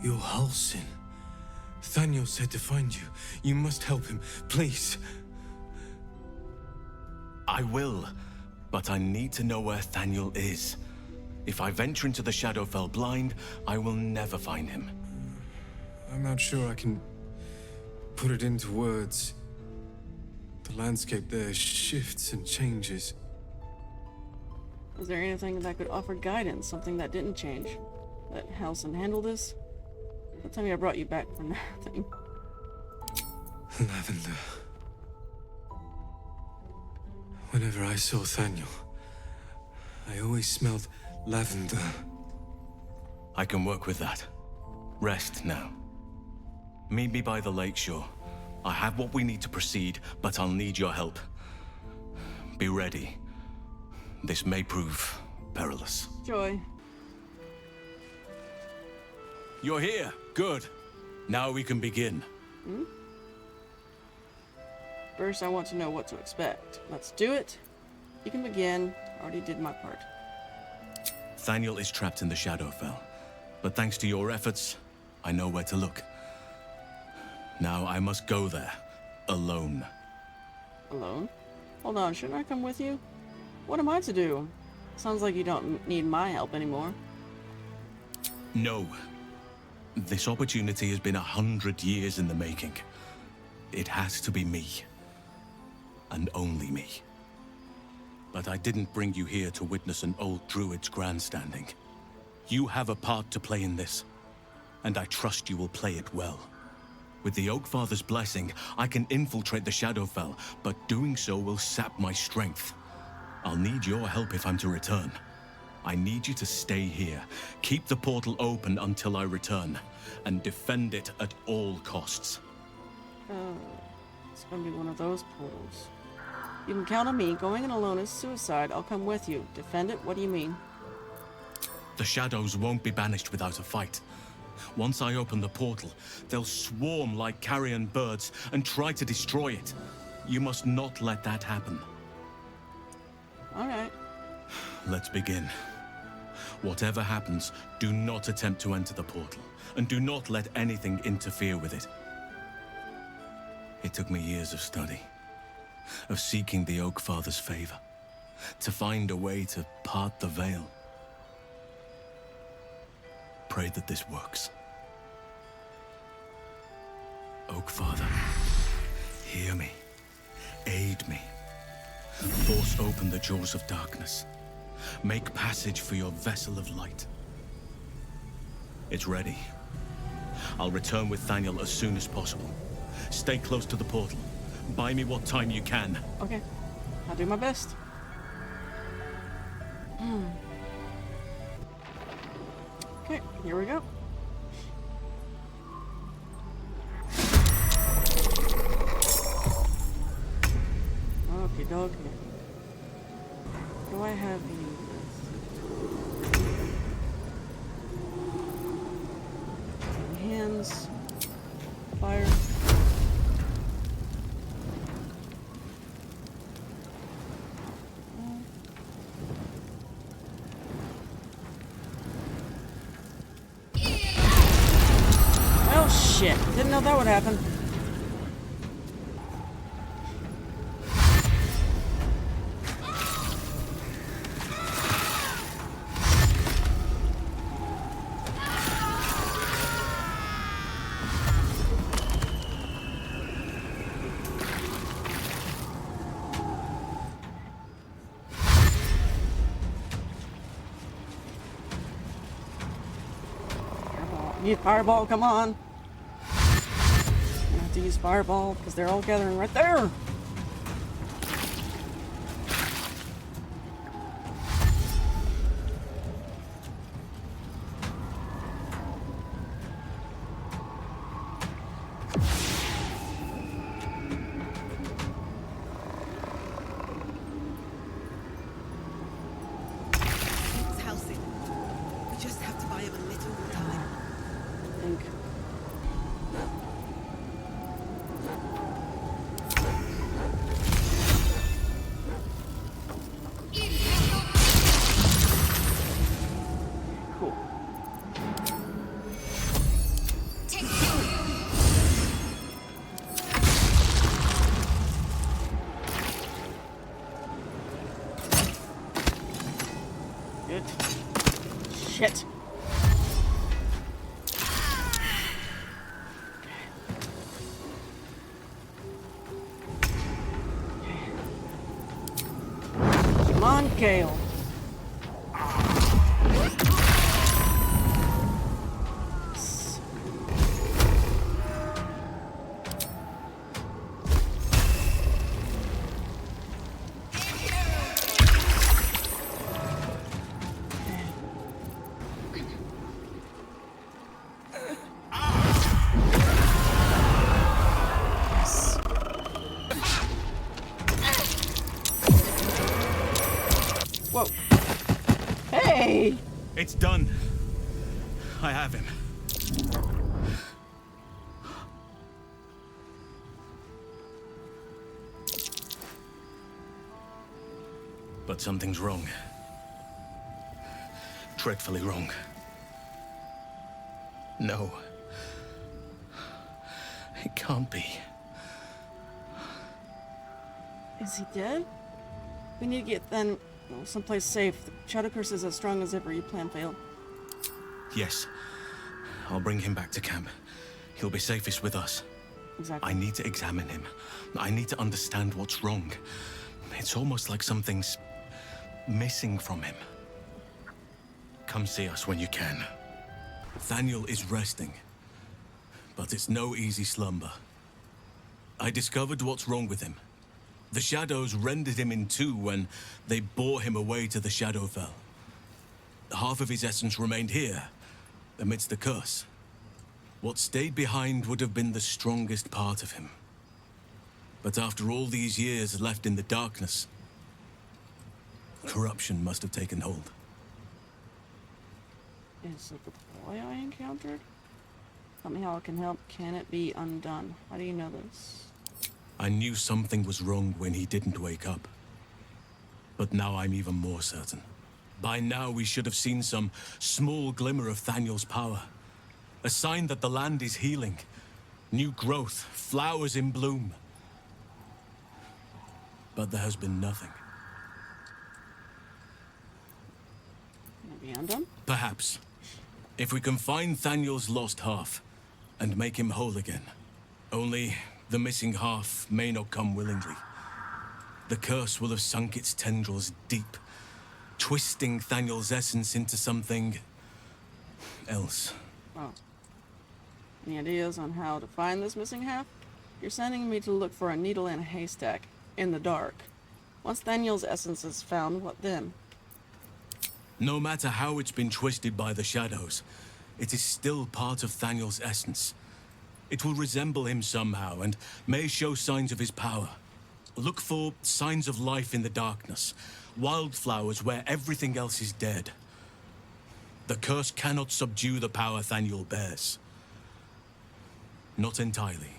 You're Halsin. Thaniel said to find you. You must help him, please. I will, but I need to know where Thaniel is. If I venture into the Shadowfell blind, I will never find him. I'm not sure I can put it into words. The landscape there shifts and changes. Is there anything that could offer guidance, something that didn't change? Let Halsin handle this? Don't tell me I brought you back for nothing. Lavender. Whenever I saw Thaniel, I always smelled lavender. I can work with that. Rest now. Meet me by the lakeshore. I have what we need to proceed, but I'll need your help. Be ready. This may prove perilous. Joy. You're here. Good. Now we can begin. First, I want to know what to expect. Let's do it. You can begin. Already did my part. Thaniel is trapped in the Shadowfell, but thanks to your efforts, I know where to look. Now I must go there, alone. Alone? Hold on, shouldn't I come with you? What am I to do? Sounds like you don't need my help anymore. No. This opportunity has been 100 years in the making. It has to be me. And only me. But I didn't bring you here to witness an old druid's grandstanding. You have a part to play in this, and I trust you will play it well. With the Oakfather's blessing, I can infiltrate the Shadowfell, but doing so will sap my strength. I'll need your help if I'm to return. I need you to stay here, keep the portal open until I return, and defend it at all costs. It's gonna be one of those portals. You can count on me. Going in alone is suicide. I'll come with you. Defend it? What do you mean? The shadows won't be banished without a fight. Once I open the portal, they'll swarm like carrion birds and try to destroy it. You must not let that happen. All right. Let's begin. Whatever happens, do not attempt to enter the portal, and do not let anything interfere with it. It took me years of study, of seeking the Oakfather's favor, to find a way to part the veil. Pray that this works. Oakfather, hear me, aid me. Force open the jaws of darkness. Make passage for your vessel of light. It's ready. I'll return with Thaniel as soon as possible. Stay close to the portal. Buy me what time you can. Okay. I'll do my best. Okay, here we go. Okay, dog. What do I have you with? Hands. Fire. Oh shit, didn't know that would happen. Use fireball, come on. I have to use fireball because they're all gathering right there. It's Halsin. We just have to buy him a little more time. I think. Cool. Gale. Whoa. Hey! It's done. I have him. But something's wrong. Dreadfully wrong. No. It can't be. Is he dead? We need to get then someplace safe. The Shadow Curse is as strong as ever. You plan failed. Yes. I'll bring him back to camp. He'll be safest with us. Exactly. I need to examine him. I need to understand what's wrong. It's almost like something's missing from him. Come see us when you can. Thaniel is resting, but it's no easy slumber. I discovered what's wrong with him. The shadows rendered him in two when they bore him away to the Shadowfell. Half of his essence remained here, amidst the curse. What stayed behind would have been the strongest part of him. But after all these years left in the darkness, corruption must have taken hold. Is it the boy I encountered? Tell me how it can help. Can it be undone? How do you know this? I knew something was wrong when he didn't wake up. But now I'm even more certain. By now we should have seen some small glimmer of Thaniel's power. A sign that the land is healing. New growth, flowers in bloom. But there has been nothing. Can it be undone? Perhaps. If we can find Thaniel's lost half and make him whole again. Only the missing half may not come willingly. The curse will have sunk its tendrils deep, twisting Thaniel's essence into something else. Oh. Any ideas on how to find this missing half? You're sending me to look for a needle in a haystack, in the dark. Once Thaniel's essence is found, what then? No matter how it's been twisted by the shadows, it is still part of Thaniel's essence. It will resemble him somehow and may show signs of his power. Look for signs of life in the darkness, wildflowers where everything else is dead. The curse cannot subdue the power Thaniel bears. Not entirely.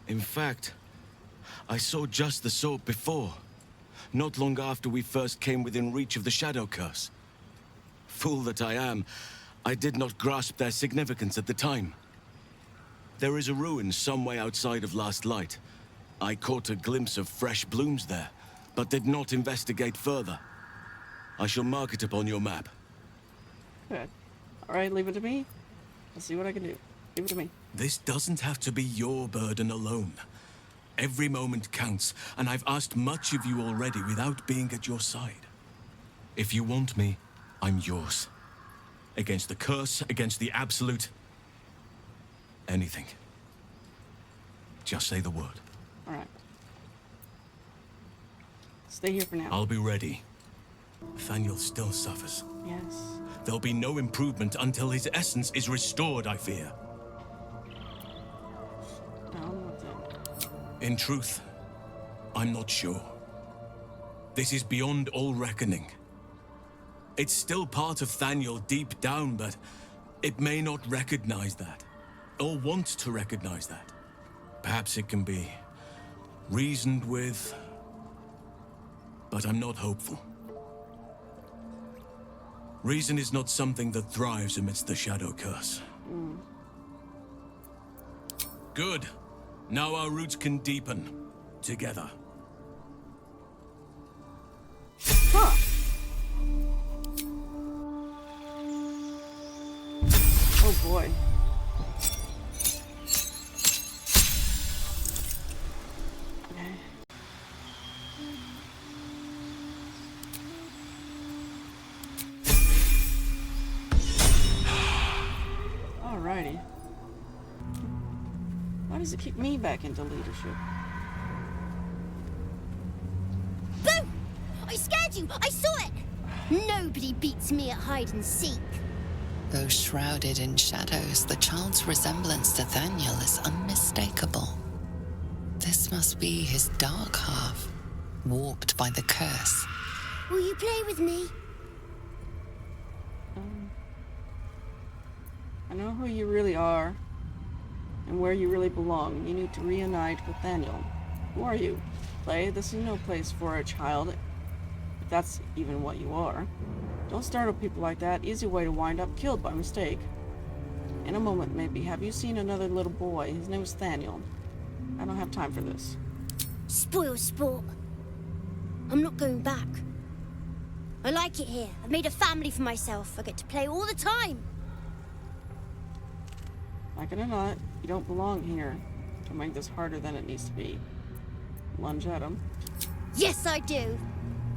In fact, I saw just the sort before, not long after we first came within reach of the Shadow Curse. Fool that I am, I did not grasp their significance at the time. There is a ruin some way outside of Last Light. I caught a glimpse of fresh blooms there, but did not investigate further. I shall mark it upon your map. Good. Alright, leave it to me. I'll see what I can do. Leave it to me. This doesn't have to be your burden alone. Every moment counts, and I've asked much of you already without being at your side. If you want me, I'm yours. Against the curse, against the absolute... anything. Just say the word. Alright. Stay here for now. I'll be ready. Thaniel still suffers. Yes. There'll be no improvement until his essence is restored, I fear. Down with it. In truth, I'm not sure. This is beyond all reckoning. It's still part of Thaniel deep down, but it may not recognize that, or want to recognize that. Perhaps it can be reasoned with, but I'm not hopeful. Reason is not something that thrives amidst the Shadow Curse. Good. Now our roots can deepen. Together. Huh. Oh boy. Okay. Why does it kick me back into leadership? Boom! I scared you! I saw it! Nobody beats me at hide and seek. Though shrouded in shadows, the child's resemblance to Thaniel is unmistakable. This must be his dark half, warped by the curse. Will you play with me? I know who you really are and where you really belong. You need to reunite with Thaniel. Who are you? Play? This is no place for a child, if that's even what you are. Don't startle people like that. Easy way to wind up killed by mistake. In a moment, maybe. Have you seen another little boy? His name is Thaniel. I don't have time for this. Spoil sport. I'm not going back. I like it here. I've made a family for myself. I get to play all the time. Like it or not, you don't belong here. Don't make this harder than it needs to be. Lunge at him. Yes, I do.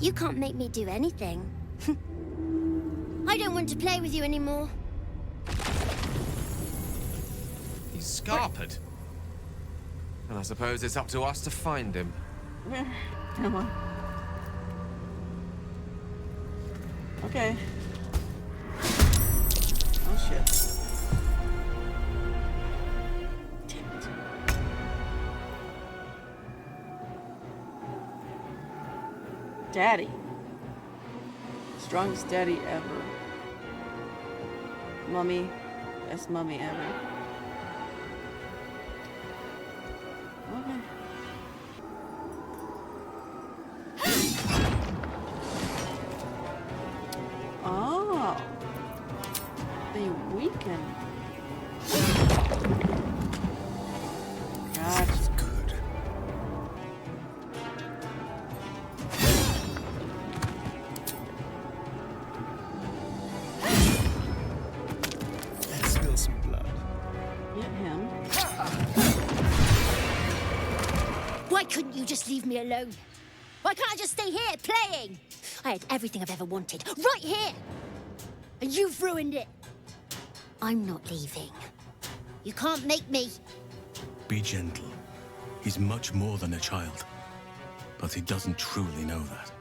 You can't make me do anything. I don't want to play with you anymore. He's scarpered. And I suppose it's up to us to find him. Come on. Okay. Oh shit. Damn it. Daddy. Strongest daddy ever. Mummy. Best mummy ever. Okay. Oh. They weaken. Gotcha. Good. Let's spill some blood. Get him. Why couldn't you just leave me alone? Why can't I just stay here playing? I had everything I've ever wanted, right here! And you've ruined it. I'm not leaving. You can't make me. Be gentle. He's much more than a child. But he doesn't truly know that.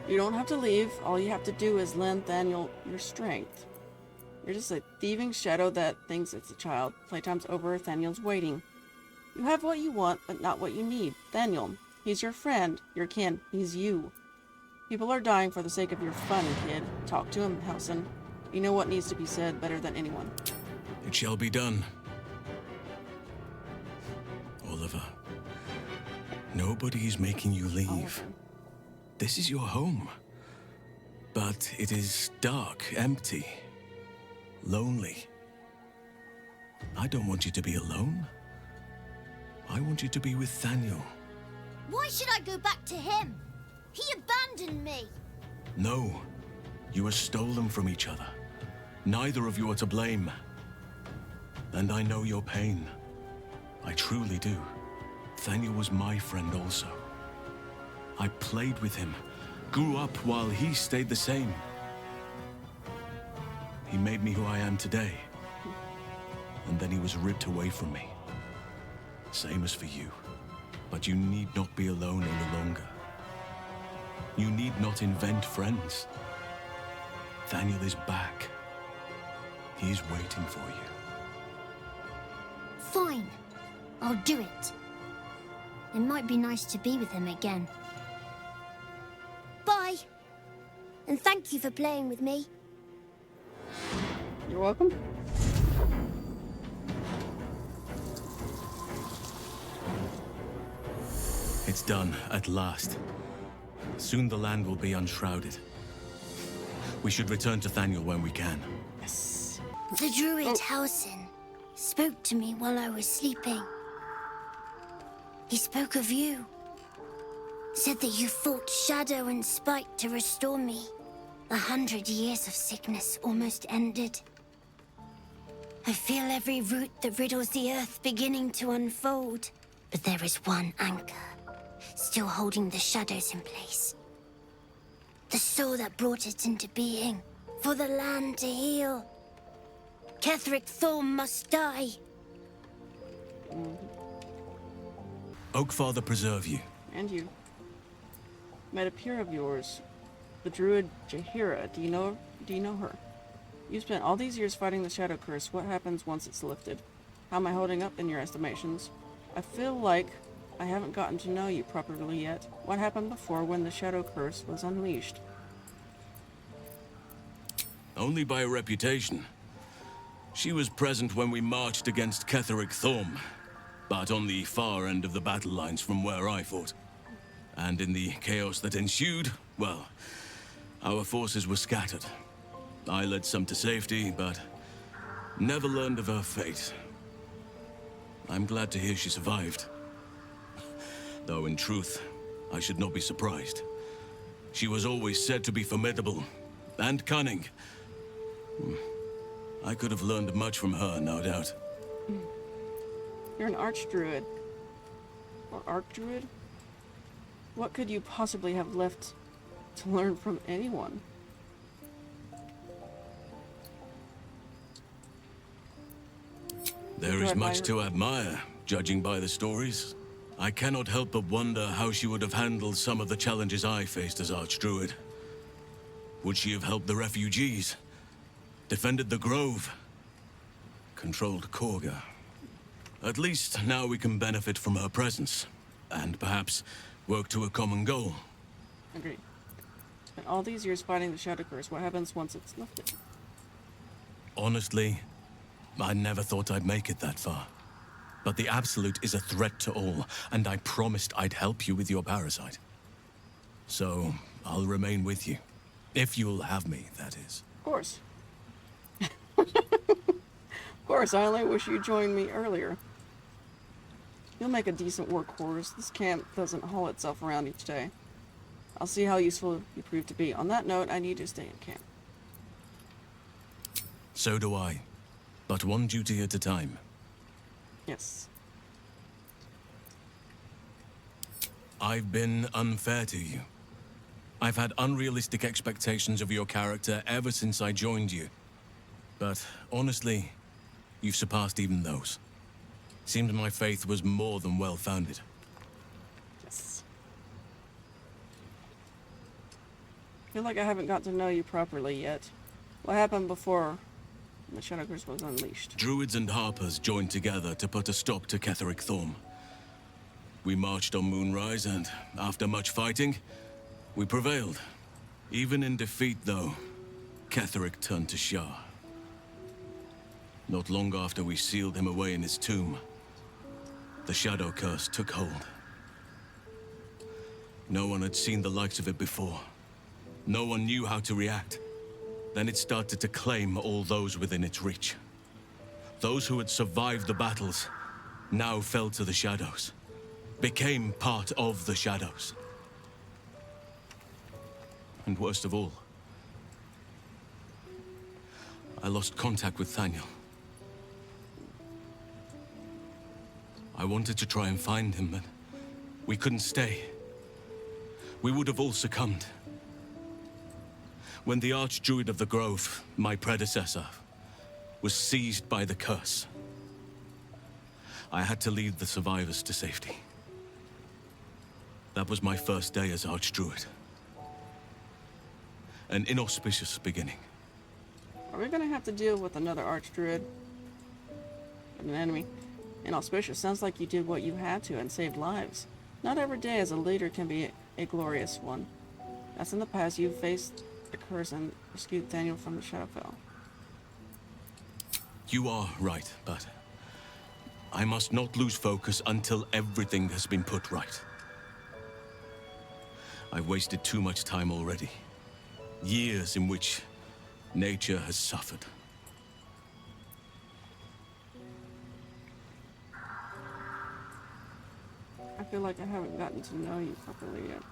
You don't have to leave. All you have to do is lend Thaniel your strength. You're just a thieving shadow that thinks it's a child. Playtime's over. Thaniel's waiting. You have what you want, but not what you need. Thaniel, he's your friend, your kin. He's you. People are dying for the sake of your fun, kid. Talk to him, Halsin. You know what needs to be said better than anyone. It shall be done. Oliver, nobody is making you leave. Oliver. This is your home. But it is dark, empty, lonely. I don't want you to be alone. I want you to be with Thaniel. Why should I go back to him? He abandoned me. No, you are stolen from each other. Neither of you are to blame. And I know your pain. I truly do. Thaniel was my friend also. I played with him, grew up while he stayed the same. He made me who I am today. And then he was ripped away from me. Same as for you. But you need not be alone any longer. You need not invent friends. Thaniel is back. He is waiting for you. Fine. I'll do it. It might be nice to be with him again. Bye. And thank you for playing with me. You're welcome. It's done, at last. Soon the land will be unshrouded. We should return to Thaniel when we can. Yes. The druid Halsin spoke to me while I was sleeping. He spoke of you. Said that you fought shadow and spite to restore me. 100 years of sickness almost ended. I feel every root that riddles the earth beginning to unfold. But there is one anchor, still holding the shadows in place. The soul that brought it into being, for the land to heal. Ketheric Thorm must die. Oakfather preserve you. And you. Met a peer of yours, the druid Jaheira. Do you know her? You spent all these years fighting the Shadow Curse. What happens once it's lifted? How am I holding up in your estimations? I feel like I haven't gotten to know you properly yet. What happened before when the Shadow Curse was unleashed? Only by reputation. She was present when we marched against Ketheric Thorm, but on the far end of the battle lines from where I fought. And in the chaos that ensued, well, our forces were scattered. I led some to safety, but never learned of her fate. I'm glad to hear she survived. Though in truth, I should not be surprised. She was always said to be formidable and cunning. I could have learned much from her, no doubt. You're an archdruid. Or archdruid? What could you possibly have left to learn from anyone? There is much to admire, judging by the stories. I cannot help but wonder how she would have handled some of the challenges I faced as Archdruid. Would she have helped the refugees? Defended the Grove? Controlled Korga? At least now we can benefit from her presence, and perhaps work to a common goal. Agreed. Spent all these years fighting the Shadow Curse. What happens once it's lifted? Honestly, I never thought I'd make it that far. But the Absolute is a threat to all, and I promised I'd help you with your parasite. So, I'll remain with you. If you'll have me, that is. Of course. Of course, I only wish you joined me earlier. You'll make a decent workhorse. This camp doesn't haul itself around each day. I'll see how useful you prove to be. On that note, I need to stay in camp. So do I. But one duty at a time. Yes. I've been unfair to you. I've had unrealistic expectations of your character ever since I joined you. But honestly, you've surpassed even those. Seems my faith was more than well-founded. Yes. I feel like I haven't got to know you properly yet. What happened before the Shadow Curse was unleashed? Druids and Harpers joined together to put a stop to Ketheric Thorm. We marched on Moonrise, and after much fighting, we prevailed. Even in defeat, though, Ketheric turned to Shah. Not long after we sealed him away in his tomb, the Shadow Curse took hold. No one had seen the likes of it before. No one knew how to react. Then it started to claim all those within its reach. Those who had survived the battles now fell to the shadows, became part of the shadows. And worst of all, I lost contact with Thaniel. I wanted to try and find him, but we couldn't stay. We would have all succumbed. When the Archdruid of the Grove, my predecessor, was seized by the curse, I had to lead the survivors to safety. That was my first day as Archdruid. An inauspicious beginning. Are we gonna have to deal with another Archdruid? An enemy? Inauspicious. Sounds like you did what you had to and saved lives. Not every day as a leader can be a glorious one. That's in the past. You faced the curse and rescued Thaniel from the Shadowfell. You are right, but I must not lose focus until everything has been put right. I've wasted too much time already. Years in which nature has suffered. I feel like I haven't gotten to know you properly yet.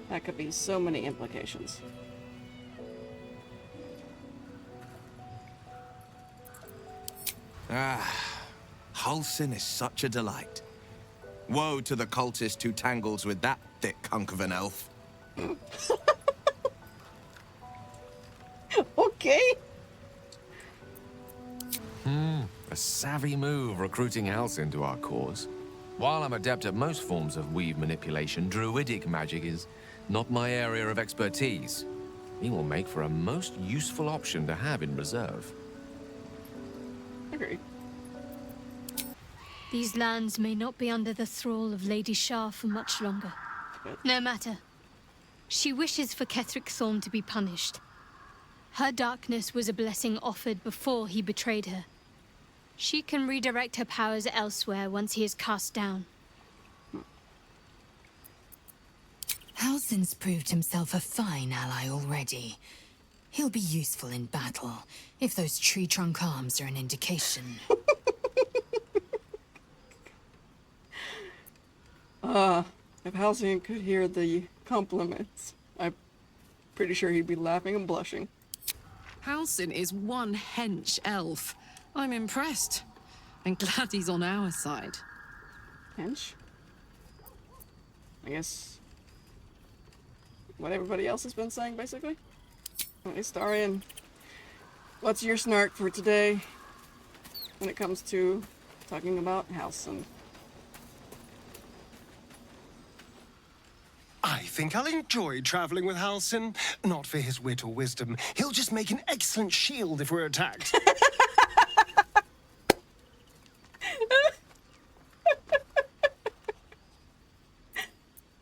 That could be so many implications. Halsin is such a delight. Woe to the cultist who tangles with that thick hunk of an elf. Okay. A savvy move recruiting Halsin to our cause. While I'm adept at most forms of weave manipulation, druidic magic is not my area of expertise. He will make for a most useful option to have in reserve. Agreed. These lands may not be under the thrall of Lady Shah for much longer. No matter. She wishes for Ketheric Thorn to be punished. Her darkness was a blessing offered before he betrayed her. She can redirect her powers elsewhere once he is cast down. Halsin's proved himself a fine ally already. He'll be useful in battle, if those tree trunk arms are an indication. If Halsin could hear the compliments, I'm pretty sure he'd be laughing and blushing. Halsin is one hench elf. I'm impressed. And glad he's on our side. Hench? I guess what everybody else has been saying, basically. Hey, Starian, what's your snark for today when it comes to talking about Halsin? I think I'll enjoy traveling with Halsin. Not for his wit or wisdom. He'll just make an excellent shield if we're attacked.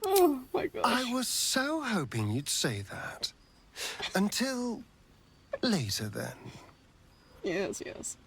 Oh my gosh. I was so hoping you'd say that. Until later, then. Yes, yes.